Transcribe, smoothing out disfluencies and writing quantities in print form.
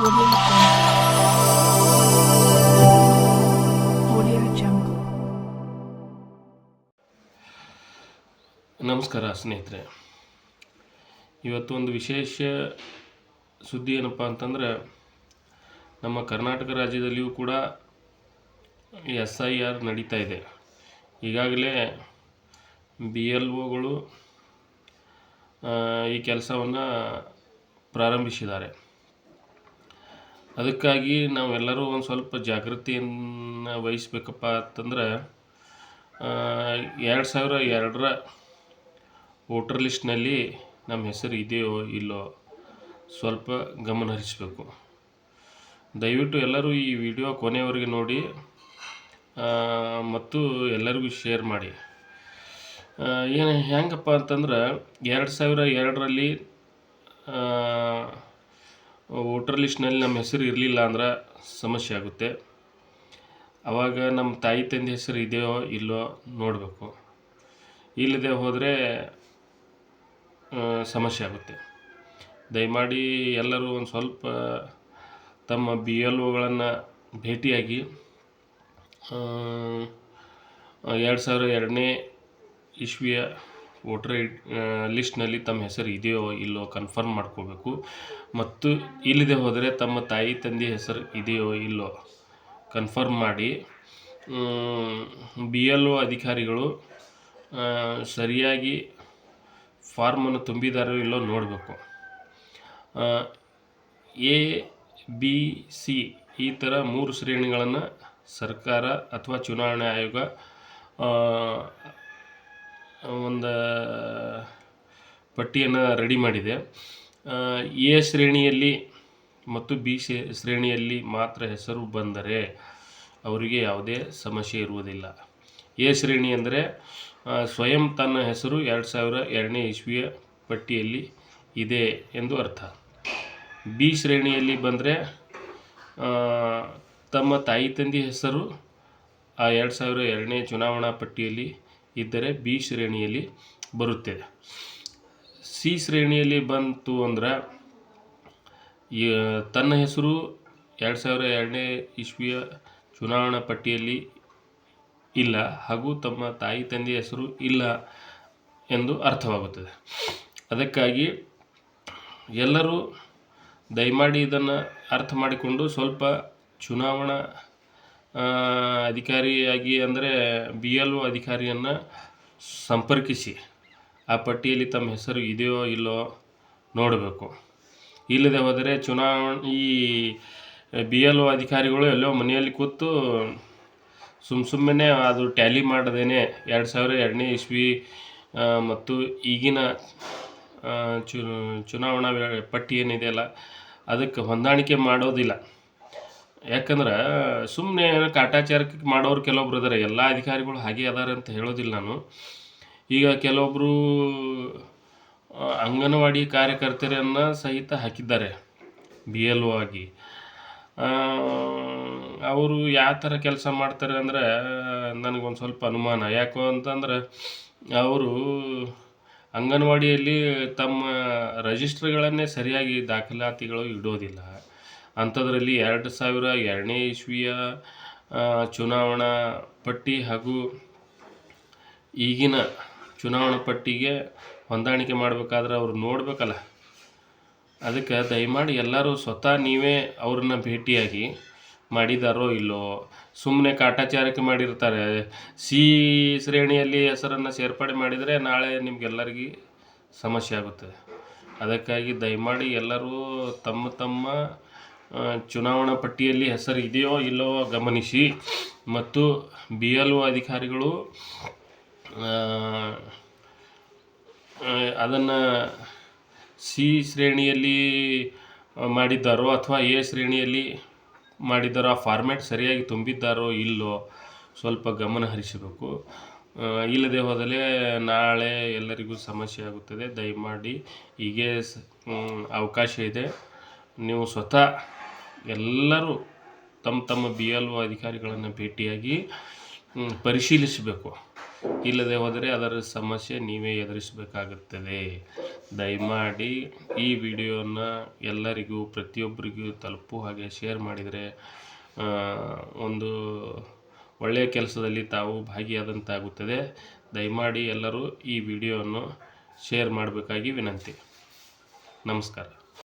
Audio Jungle. ನಮಸ್ಕಾರ ಸ್ನೇಹಿತರೆ. ಇವತ್ತು ಒಂದು ವಿಶೇಷ ಸುದ್ದಿ ಏನಪ್ಪ ಅಂತಂದರೆ, ನಮ್ಮ ಕರ್ನಾಟಕ ರಾಜ್ಯದಲ್ಲಿಯೂ ಕೂಡ SIR ನಡೀತಾ ಇದೆ. ಈಗಾಗಲೇ BLOಗಳು ಈ ಕೆಲಸವನ್ನು ಪ್ರಾರಂಭಿಸಿದ್ದಾರೆ. ಅದಕ್ಕಾಗಿ ನಾವೆಲ್ಲರೂ ಒಂದು ಸ್ವಲ್ಪ ಜಾಗೃತಿಯನ್ನು ವಹಿಸಬೇಕಪ್ಪ ಅಂತಂದ್ರೆ, 2002ರ ವೋಟರ್ ಲಿಸ್ಟ್ನಲ್ಲಿ ನಮ್ಮ ಹೆಸರು ಇದೆಯೋ ಇಲ್ಲೋ ಸ್ವಲ್ಪ ಗಮನ ಹರಿಸಬೇಕು. ದಯವಿಟ್ಟು ಎಲ್ಲರೂ ಈ ವಿಡಿಯೋ ಕೊನೆಯವರೆಗೆ ನೋಡಿ ಮತ್ತು ಎಲ್ಲರಿಗೂ ಶೇರ್ ಮಾಡಿ. ಹೆಂಗಪ್ಪ ಅಂತಂದ್ರೆ, 2002ರಲ್ಲಿ ವೋಟರ್ ಲಿಸ್ಟ್ನಲ್ಲಿ ನಮ್ಮ ಹೆಸರು ಇರಲಿಲ್ಲ ಅಂದ್ರೆ ಸಮಸ್ಯೆ ಆಗುತ್ತೆ. ಆವಾಗ ನಮ್ಮ ತಾಯಿ ತಂದೆ ಹೆಸರು ಇದೆಯೋ ಇಲ್ಲೋ ನೋಡಬೇಕು. ಇಲ್ಲದೆ ಹೋದರೆ ಸಮಸ್ಯೆ ಆಗುತ್ತೆ. ದಯಮಾಡಿ ಎಲ್ಲರೂ ಒಂದು ಸ್ವಲ್ಪ ತಮ್ಮ BLOಗಳನ್ನು ಭೇಟಿಯಾಗಿ 2002ನೇ ಇಸ್ವಿಯ ವೋಟರ್ ಲಿಸ್ಟ್ನಲ್ಲಿ ತಮ್ಮ ಹೆಸರು ಇದೆಯೋ ಇಲ್ಲೋ ಕನ್ಫರ್ಮ್ ಮಾಡ್ಕೋಬೇಕು. ಮತ್ತು ಇಲ್ಲದೆ ಹೋದರೆ ತಮ್ಮ ತಾಯಿ ತಂದೆ ಹೆಸರು ಇದೆಯೋ ಇಲ್ಲೋ ಕನ್ಫರ್ಮ್ ಮಾಡಿ BLO ಅಧಿಕಾರಿಗಳು ಸರಿಯಾಗಿ ಫಾರ್ಮನ್ನು ತುಂಬಿದಾರೋ ಇಲ್ಲೋ ನೋಡಬೇಕು. A, B, C ಈ ಥರ 3 ಶ್ರೇಣಿಗಳನ್ನು ಸರ್ಕಾರ ಅಥವಾ ಚುನಾವಣಾ ಆಯೋಗ ಒಂದು ಪಟ್ಟಿಯನ್ನು ರೆಡಿ ಮಾಡಿದೆ. A ಶ್ರೇಣಿಯಲ್ಲಿ ಮತ್ತು B ಶ್ರೇಣಿಯಲ್ಲಿ ಮಾತ್ರ ಹೆಸರು ಬಂದರೆ ಅವರಿಗೆ ಯಾವುದೇ ಸಮಸ್ಯೆ ಇರುವುದಿಲ್ಲ. A ಶ್ರೇಣಿ ಅಂದರೆ ಸ್ವಯಂ ತನ್ನ ಹೆಸರು 2002ನೇ ಇಸ್ವಿಯ ಪಟ್ಟಿಯಲ್ಲಿ ಇದೆ ಎಂದು ಅರ್ಥ. B ಶ್ರೇಣಿಯಲ್ಲಿ ಬಂದರೆ ತಮ್ಮ ತಾಯಿ ತಂದೆ ಹೆಸರು ಆ 2002ನೇ ಚುನಾವಣಾ ಪಟ್ಟಿಯಲ್ಲಿ ಇದ್ದರೆ B ಶ್ರೇಣಿಯಲ್ಲಿ ಬರುತ್ತದೆ. C ಶ್ರೇಣಿಯಲ್ಲಿ ಬಂತು ಅಂದ್ರೆ ತನ್ನ ಹೆಸರು 2002ನೇ ಇಸ್ವಿಯ ಚುನಾವಣಾ ಪಟ್ಟಿಯಲ್ಲಿ ಇಲ್ಲ ಹಾಗೂ ತಮ್ಮ ತಾಯಿ ತಂದೆಯ ಹೆಸರು ಇಲ್ಲ ಎಂದು ಅರ್ಥವಾಗುತ್ತದೆ. ಅದಕ್ಕಾಗಿ ಎಲ್ಲರೂ ದಯಮಾಡಿ ಇದನ್ನು ಅರ್ಥ ಮಾಡಿಕೊಂಡು ಸ್ವಲ್ಪ ಚುನಾವಣಾ ಅಧಿಕಾರಿಯಾಗಿ ಅಂದರೆ BLO ಅಧಿಕಾರಿಯನ್ನು ಸಂಪರ್ಕಿಸಿ ಆ ಪಟ್ಟಿಯಲ್ಲಿ ತಮ್ಮ ಹೆಸರು ಇದೆಯೋ ಇಲ್ಲೋ ನೋಡಬೇಕು. ಇಲ್ಲದೆ ಹೋದರೆ ಈ BLO ಅಧಿಕಾರಿಗಳು ಎಲ್ಲೋ ಮನೆಯಲ್ಲಿ ಕೂತು ಸುಮ್ಮನೆ ಅದು ಟ್ಯಾಲಿ ಮಾಡದೇನೆ 2002ನೇ ಇಸ್ವಿ ಮತ್ತು ಈಗಿನ ಚುನಾವಣಾ ಪಟ್ಟಿ ಏನಿದೆಯಲ್ಲ ಅದಕ್ಕೆ ಹೊಂದಾಣಿಕೆ ಮಾಡೋದಿಲ್ಲ. ಯಾಕಂದ್ರೆ ಸುಮ್ಮನೆ ಕಾಟಾಚಾರಕ್ಕೆ ಮಾಡೋರು ಕೆಲವೊಬ್ರು ಇದ್ದಾರೆ. ಎಲ್ಲ ಅಧಿಕಾರಿಗಳು ಹಾಗೆ ಅದಾರೆ ಅಂತ ಹೇಳೋದಿಲ್ಲ ನಾನು. ಈಗ ಕೆಲವೊಬ್ಬರು ಅಂಗನವಾಡಿ ಕಾರ್ಯಕರ್ತರನ್ನು ಸಹಿತ ಹಾಕಿದ್ದಾರೆ BLO ಆಗಿ. ಅವರು ಯಾವ ಥರ ಕೆಲಸ ಮಾಡ್ತಾರೆ ಅಂದರೆ ನನಗೊಂದು ಸ್ವಲ್ಪ ಅನುಮಾನ. ಯಾಕೋ ಅಂತಂದ್ರೆ ಅವರು ಅಂಗನವಾಡಿಯಲ್ಲಿ ತಮ್ಮ ರಿಜಿಸ್ಟ್ರ್ಗಳನ್ನೇ ಸರಿಯಾಗಿ ದಾಖಲಾತಿಗಳು ಇಡೋದಿಲ್ಲ. ಅಂಥದ್ರಲ್ಲಿ 2002ನೇ ಇಸ್ವಿಯ ಚುನಾವಣಾ ಪಟ್ಟಿ ಹಾಗೂ ಈಗಿನ ಚುನಾವಣಾ ಪಟ್ಟಿಗೆ ಹೊಂದಾಣಿಕೆ ಮಾಡಬೇಕಾದ್ರೆ ಅವ್ರು ನೋಡಬೇಕಲ್ಲ. ಅದಕ್ಕೆ ದಯಮಾಡಿ ಎಲ್ಲರೂ ಸ್ವತಃ ನೀವೇ ಅವ್ರನ್ನ ಭೇಟಿಯಾಗಿ ಮಾಡಿದಾರೋ ಇಲ್ಲೋ. ಸುಮ್ಮನೆ ಕಾಟಾಚಾರಕ್ಕೆ ಮಾಡಿರ್ತಾರೆ. C ಶ್ರೇಣಿಯಲ್ಲಿ ಹೆಸರನ್ನು ಸೇರ್ಪಡೆ ಮಾಡಿದರೆ ನಾಳೆ ನಿಮಗೆಲ್ಲರಿಗೂ ಸಮಸ್ಯೆ ಆಗುತ್ತದೆ. ಅದಕ್ಕಾಗಿ ದಯಮಾಡಿ ಎಲ್ಲರೂ ತಮ್ಮ ಚುನಾವಣಾ ಪಟ್ಟಿಯಲ್ಲಿ ಹೆಸರು ಇದೆಯೋ ಇಲ್ಲೋ ಗಮನಿಸಿ. ಮತ್ತು BLO ಅಧಿಕಾರಿಗಳು ಅದನ್ನು C ಶ್ರೇಣಿಯಲ್ಲಿ ಮಾಡಿದ್ದಾರೋ ಅಥವಾ A ಶ್ರೇಣಿಯಲ್ಲಿ ಮಾಡಿದ್ದಾರೋ ಆ ಫಾರ್ಮ್ಯಾಟ್ ಸರಿಯಾಗಿ ತುಂಬಿದ್ದಾರೋ ಇಲ್ಲೋ ಸ್ವಲ್ಪ ಗಮನ ಹರಿಸಬೇಕು. ಇಲ್ಲದೆ ಹೋದರೆ ನಾಳೆ ಎಲ್ಲರಿಗೂ ಸಮಸ್ಯೆ ಆಗುತ್ತದೆ. ದಯಮಾಡಿ ಹೀಗೆ ಅವಕಾಶ ಇದೆ. ನೀವು ಸ್ವತಃ ಎಲ್ಲರೂ ತಮ್ಮ BLO ಅಧಿಕಾರಿಗಳನ್ನು ಭೇಟಿಯಾಗಿ ಪರಿಶೀಲಿಸಬೇಕು. ಇಲ್ಲದೆ ಹೋದರೆ ಅದರ ಸಮಸ್ಯೆ ನೀವೇ ಎದುರಿಸಬೇಕಾಗುತ್ತದೆ. ದಯಮಾಡಿ ಈ ವಿಡಿಯೋನ ಎಲ್ಲರಿಗೂ ಪ್ರತಿಯೊಬ್ಬರಿಗೂ ತಲುಪುವ ಹಾಗೆ ಶೇರ್ ಮಾಡಿದರೆ ಒಂದು ಒಳ್ಳೆಯ ಕೆಲಸದಲ್ಲಿ ತಾವು ಭಾಗಿಯಾದಂತಾಗುತ್ತದೆ. ದಯಮಾಡಿ ಎಲ್ಲರೂ ಈ ವಿಡಿಯೋವನ್ನು ಶೇರ್ ಮಾಡಬೇಕಾಗಿ ವಿನಂತಿ. ನಮಸ್ಕಾರ.